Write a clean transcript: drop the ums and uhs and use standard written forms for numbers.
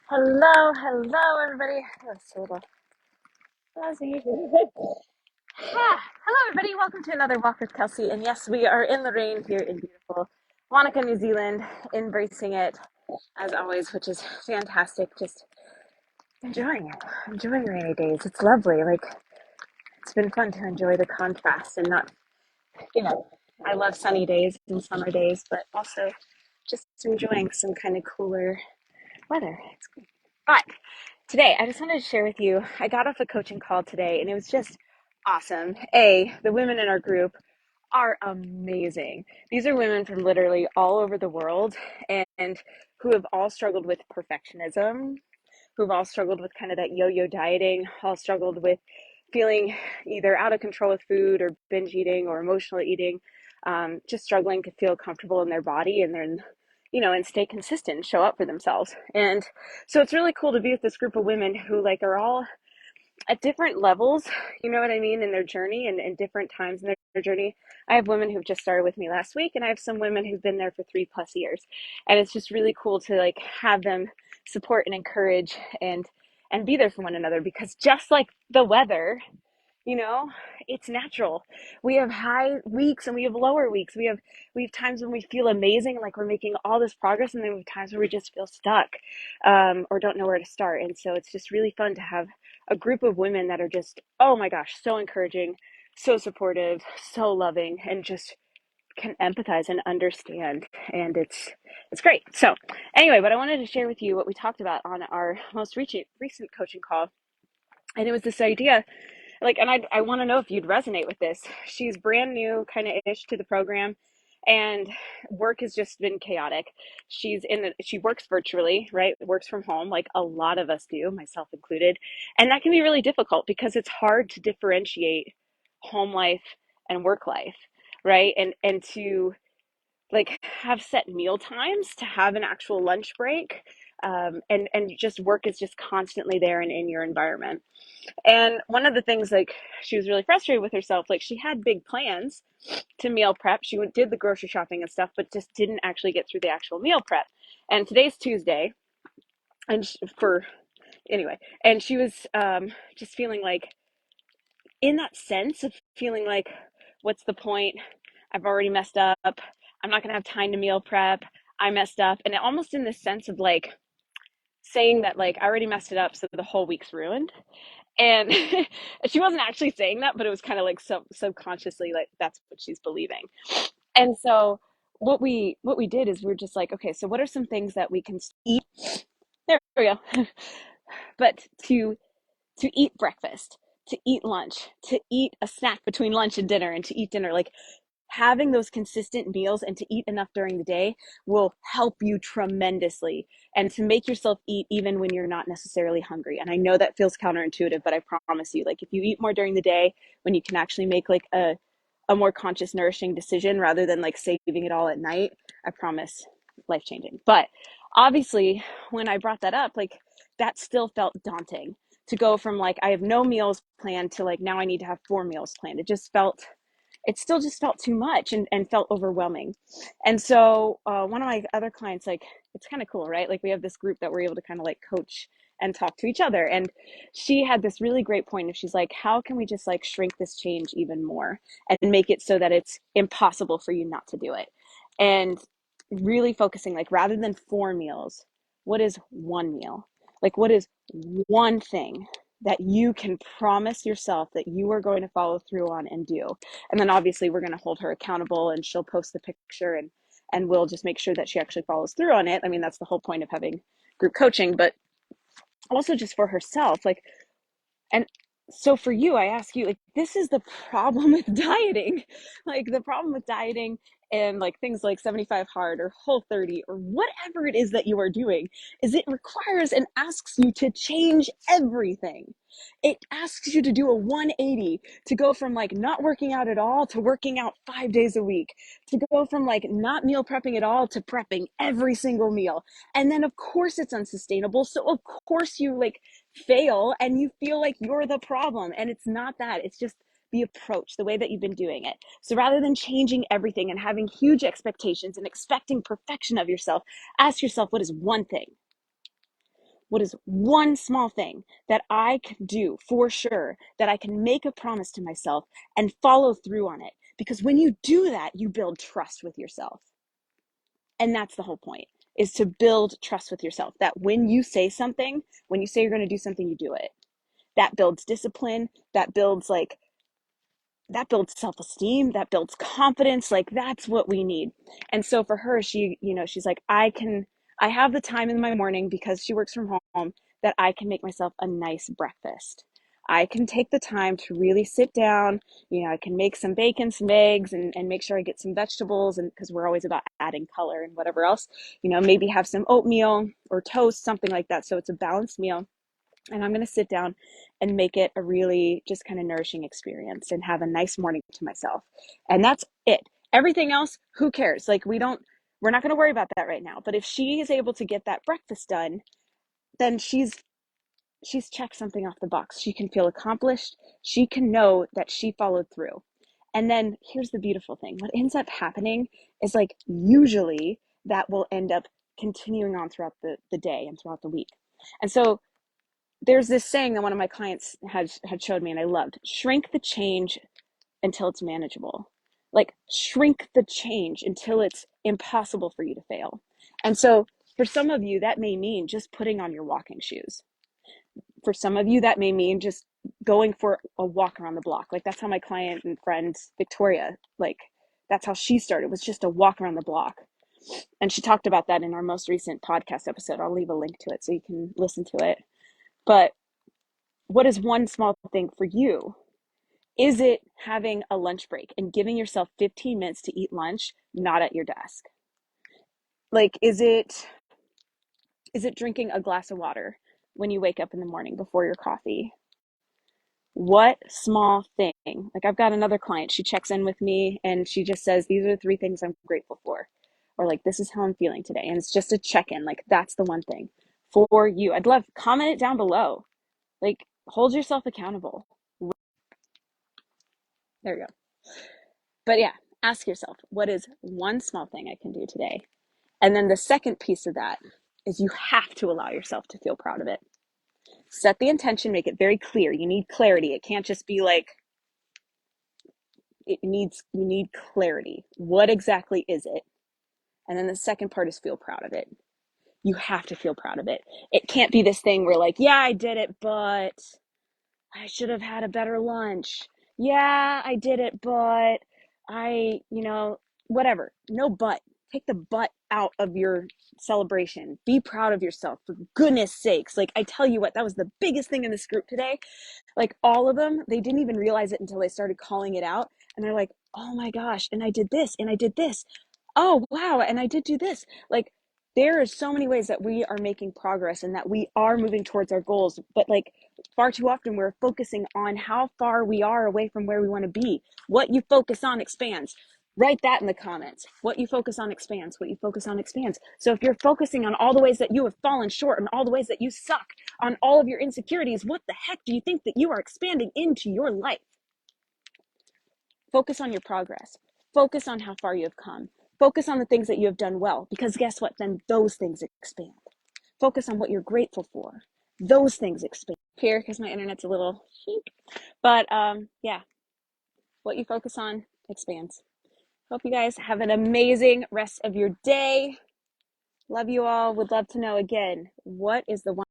Hello, everybody. That's a little fuzzy. Hello, everybody. Welcome to another Walk with Kelsey. And yes, we are in the rain here in beautiful Wanaka, New Zealand, embracing it as always, which is fantastic. Just enjoying it, enjoying rainy days. It's lovely. Like, it's been fun to enjoy the contrast and not, you know, I love sunny days and summer days, but also just enjoying some kind of cooler weather. It's great. But today, I just wanted to share with you, I got off a coaching call today and it was just awesome. The women in our group are amazing. These are women from literally all over the world and who have all struggled with perfectionism, who've all struggled with kind of that yo-yo dieting, all struggled with feeling either out of control with food or binge eating or emotional eating, just struggling to feel comfortable in their body and then, and stay consistent and show up for themselves. And so it's really cool to be with this group of women who like are all at different levels, you know what I mean, in their journey and different times in their journey. I have women who've just started with me last week, and I have some women who've been there for 3+ years. And it's just really cool to like have them support and encourage and be there for one another because just like the weather, you know, it's natural. We have high weeks and we have lower weeks. We have times when we feel amazing, like we're making all this progress, and then we have times where we just feel stuck, or don't know where to start. And so it's just really fun to have a group of women that are just, oh my gosh, so encouraging, so supportive, so loving, and just can empathize and understand. And it's great. So anyway, but I wanted to share with you what we talked about on our most recent coaching call. And it was this idea like, and I want to know if you'd resonate with this. She's brand new kind of ish to the program, and work has just been chaotic. She works virtually, right? Works from home like a lot of us do, myself included. And that can be really difficult because it's hard to differentiate home life and work life, right? And to like have set meal times, to have an actual lunch break, and just work is just constantly there and in your environment. And one of the things, like, she was really frustrated with herself. Like, she had big plans to meal prep. She did the grocery shopping and stuff, but just didn't actually get through the actual meal prep. And today's Tuesday, and anyway, and she was just feeling like, in that sense of feeling like, what's the point? I've already messed up. I'm not going to have time to meal prep. I messed up. And almost in this sense of like saying that, like, I already messed it up, so the whole week's ruined. And she wasn't actually saying that, but it was kind of like subconsciously, like that's what she's believing. And so what we did is we are just like, okay, so what are some things that we can eat? There we go. But to eat breakfast, to eat lunch, to eat a snack between lunch and dinner, and to eat dinner, like having those consistent meals and to eat enough during the day will help you tremendously, and to make yourself eat even when you're not necessarily hungry. And I know that feels counterintuitive, but I promise you, like if you eat more during the day, when you can actually make like a more conscious, nourishing decision rather than like saving it all at night, I promise, life changing. But obviously, when I brought that up, like that still felt daunting to go from like I have no meals planned to like now I need to have 4 meals planned. It still just felt too much and felt overwhelming. And so one of my other clients, like, it's kind of cool, right? Like we have this group that we're able to kind of like coach and talk to each other. And she had this really great point of she's like, how can we just like shrink this change even more and make it so that it's impossible for you not to do it? And really focusing like rather than 4 meals, what is 1 meal? Like what is one thing that you can promise yourself that you are going to follow through on and do? And then obviously we're going to hold her accountable, and she'll post the picture, and we'll just make sure that she actually follows through on it. I mean, that's the whole point of having group coaching, but also just for herself, like, and so for you, I ask you, like, this is the problem with dieting. Like the problem with dieting and like things like 75 hard or whole 30 or whatever it is that you are doing is it requires and asks you to change everything. It asks you to do a 180, to go from like not working out at all to working out 5 days a week, to go from like not meal prepping at all to prepping every single meal. And then of course it's unsustainable. So of course you like fail and you feel like you're the problem, and it's not that. It's just the approach, the way that you've been doing it. So rather than changing everything and having huge expectations and expecting perfection of yourself, ask yourself, what is one thing? What is one small thing that I can do for sure, that I can make a promise to myself and follow through on it? Because when you do that, you build trust with yourself. And that's the whole point, is to build trust with yourself. That when you say something, when you say you're going to do something, you do it. That builds discipline. That builds self-esteem, that builds confidence. Like, that's what we need. And so for her, she's like, I have the time in my morning, because she works from home, that I can make myself a nice breakfast. I can take the time to really sit down. I can make some bacon, some eggs, and make sure I get some vegetables, and because we're always about adding color and whatever else, maybe have some oatmeal or toast, something like that, so it's a balanced meal. And I'm going to sit down and make it a really just kind of nourishing experience and have a nice morning to myself. And that's it. Everything else, who cares? Like, we're not going to worry about that right now. But if she is able to get that breakfast done, then she's checked something off the box. She can feel accomplished. She can know that she followed through. And then here's the beautiful thing. What ends up happening is, like, usually that will end up continuing on throughout the day and throughout the week. And so there's this saying that one of my clients had showed me, and I loved: shrink the change until it's manageable. Like, shrink the change until it's impossible for you to fail. And so for some of you, that may mean just putting on your walking shoes. For some of you, that may mean just going for a walk around the block. Like, that's how my client and friend Victoria, like, that's how she started, was just a walk around the block. And she talked about that in our most recent podcast episode. I'll leave a link to it so you can listen to it. But what is one small thing for you? Is it having a lunch break and giving yourself 15 minutes to eat lunch, not at your desk? Like, is it drinking a glass of water when you wake up in the morning before your coffee? What small thing? Like, I've got another client, she checks in with me and she just says, these are the 3 things I'm grateful for. Or, like, this is how I'm feeling today. And it's just a check-in. Like, that's the one thing for you. I'd love, comment it down below. Like, hold yourself accountable. There we go. But yeah, ask yourself, what is one small thing I can do today? And then the second piece of that is, you have to allow yourself to feel proud of it. Set the intention, make it very clear. You need clarity. It can't just be like, you need clarity. What exactly is it? And then the second part is, feel proud of it. You have to feel proud of it. It can't be this thing where, like, yeah, I did it, but I should have had a better lunch. Yeah, I did it, but whatever. No but. Take the but out of your celebration. Be proud of yourself, for goodness sakes. Like, I tell you what, that was the biggest thing in this group today. Like, all of them, they didn't even realize it until they started calling it out. And they're like, oh my gosh, and I did this, and I did this. Oh, wow, and I did do this. Like, there are so many ways that we are making progress and that we are moving towards our goals. But, like, far too often we're focusing on how far we are away from where we want to be. What you focus on expands. Write that in the comments. What you focus on expands. What you focus on expands. So if you're focusing on all the ways that you have fallen short and all the ways that you suck, on all of your insecurities, what the heck do you think that you are expanding into your life? Focus on your progress. Focus on how far you have come. Focus on the things that you have done well, because guess what? Then those things expand. Focus on what you're grateful for. Those things expand. Here, because my internet's a little cheap. But yeah, what you focus on expands. Hope you guys have an amazing rest of your day. Love you all. Would love to know again, what is the one